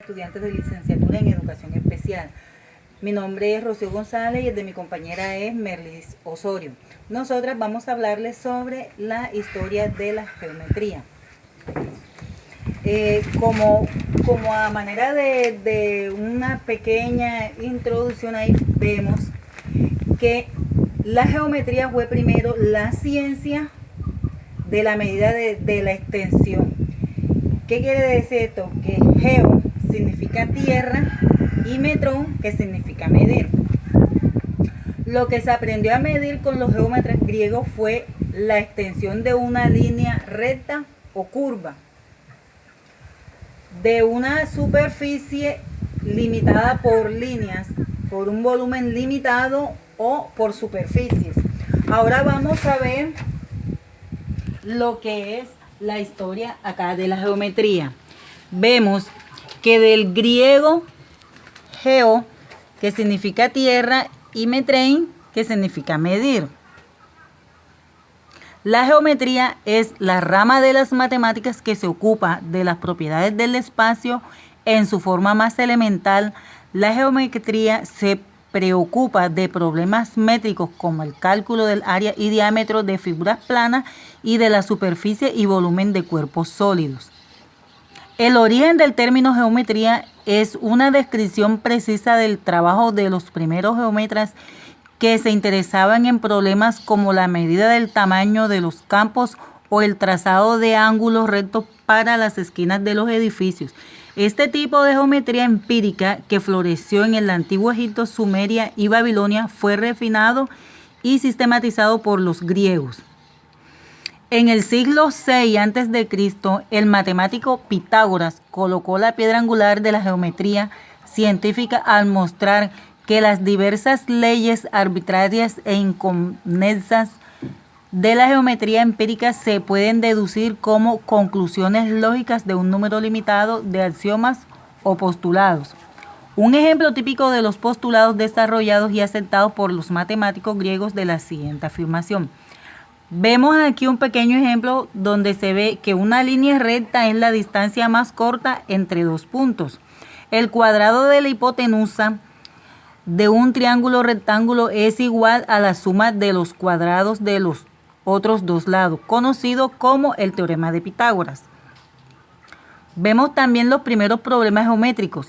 Estudiantes de licenciatura en educación especial. Mi nombre es Rocío González y el de mi compañera es Merlis Osorio. Nosotras vamos a hablarles sobre la historia de la geometría. Como a manera de una pequeña introducción, ahí vemos que la geometría fue primero la ciencia de la medida de la extensión. ¿Qué quiere decir esto? Que geo significa tierra y metrón, que significa medir. Lo que se aprendió a medir con los geómetras griegos fue la extensión de una línea recta o curva de una superficie limitada por líneas, por un volumen limitado o por superficies. Ahora vamos a ver lo que es la historia acá de la geometría. Vemos que del griego geo, que significa tierra, y metrein, que significa medir. La geometría es la rama de las matemáticas que se ocupa de las propiedades del espacio en su forma más elemental. La geometría se preocupa de problemas métricos como el cálculo del área y diámetro de figuras planas y de la superficie y volumen de cuerpos sólidos. El origen del término geometría es una descripción precisa del trabajo de los primeros geómetras que se interesaban en problemas como la medida del tamaño de los campos o el trazado de ángulos rectos para las esquinas de los edificios. Este tipo de geometría empírica que floreció en el antiguo Egipto, Sumeria y Babilonia fue refinado y sistematizado por los griegos. En el siglo VI a.C., el matemático Pitágoras colocó la piedra angular de la geometría científica al mostrar que las diversas leyes arbitrarias e inconexas de la geometría empírica se pueden deducir como conclusiones lógicas de un número limitado de axiomas o postulados. Un ejemplo típico de los postulados desarrollados y aceptados por los matemáticos griegos de la siguiente afirmación. Vemos aquí un pequeño ejemplo donde se ve que una línea recta es la distancia más corta entre dos puntos. El cuadrado de la hipotenusa de un triángulo rectángulo es igual a la suma de los cuadrados de los otros dos lados, conocido como el teorema de Pitágoras. Vemos también los primeros problemas geométricos.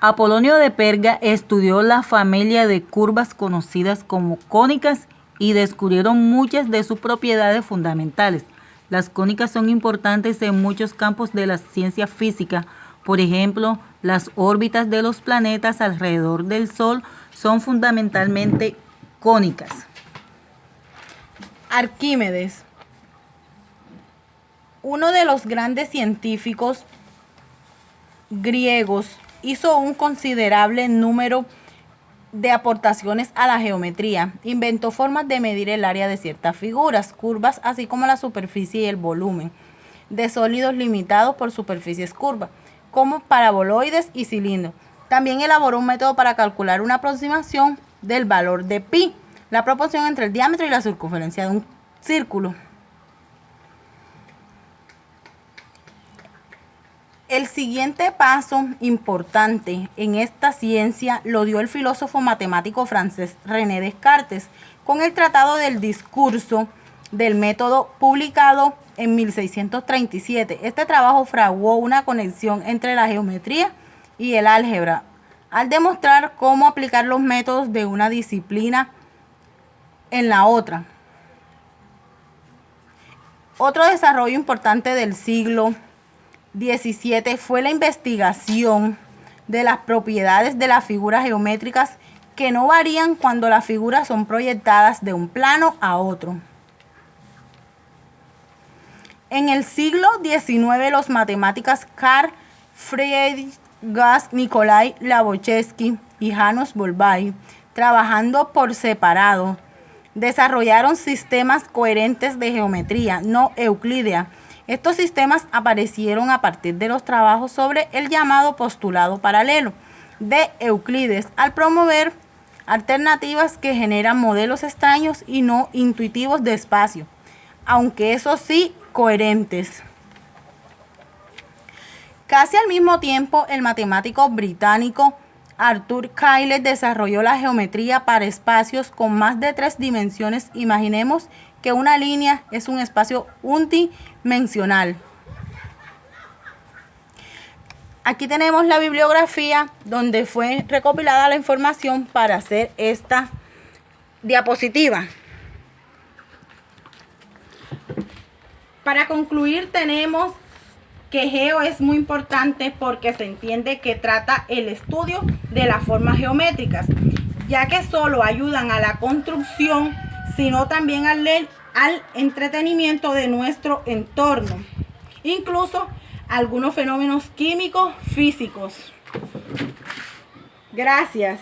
Apolonio de Perga estudió la familia de curvas conocidas como cónicas y descubrieron muchas de sus propiedades fundamentales. Las cónicas son importantes en muchos campos de la ciencia física. Por ejemplo, las órbitas de los planetas alrededor del Sol son fundamentalmente cónicas. Arquímedes, uno de los grandes científicos griegos, hizo un considerable número de aportaciones a la geometría. Inventó formas de medir el área de ciertas figuras, curvas, así como la superficie y el volumen de sólidos limitados por superficies curvas, como paraboloides y cilindros. También elaboró un método para calcular una aproximación del valor de pi, la proporción entre el diámetro y la circunferencia de un círculo. El siguiente paso importante en esta ciencia lo dio el filósofo matemático francés René Descartes con el Tratado del Discurso del Método, publicado en 1637. Este trabajo fraguó una conexión entre la geometría y el álgebra al demostrar cómo aplicar los métodos de una disciplina en la otra. Otro desarrollo importante del siglo XVII fue la investigación de las propiedades de las figuras geométricas que no varían cuando las figuras son proyectadas de un plano a otro. En el siglo XIX, los matemáticos Carl Friedrich Gauss, Nikolai Lobachevsky y Janos Bolyai, trabajando por separado, desarrollaron sistemas coherentes de geometría no euclídea. Estos sistemas aparecieron a partir de los trabajos sobre el llamado postulado paralelo de Euclides, al promover alternativas que generan modelos extraños y no intuitivos de espacio, aunque eso sí, coherentes. Casi al mismo tiempo, el matemático británico Arthur Cayley desarrolló la geometría para espacios con más de 3 dimensiones. Imaginemos que una línea es un espacio unidimensional. Aquí tenemos la bibliografía donde fue recopilada la información para hacer esta diapositiva. Para concluir, tenemos que geo es muy importante porque se entiende que trata el estudio de las formas geométricas, ya que solo ayudan a la construcción, sino también al entretenimiento de nuestro entorno, incluso algunos fenómenos químicos, físicos. Gracias.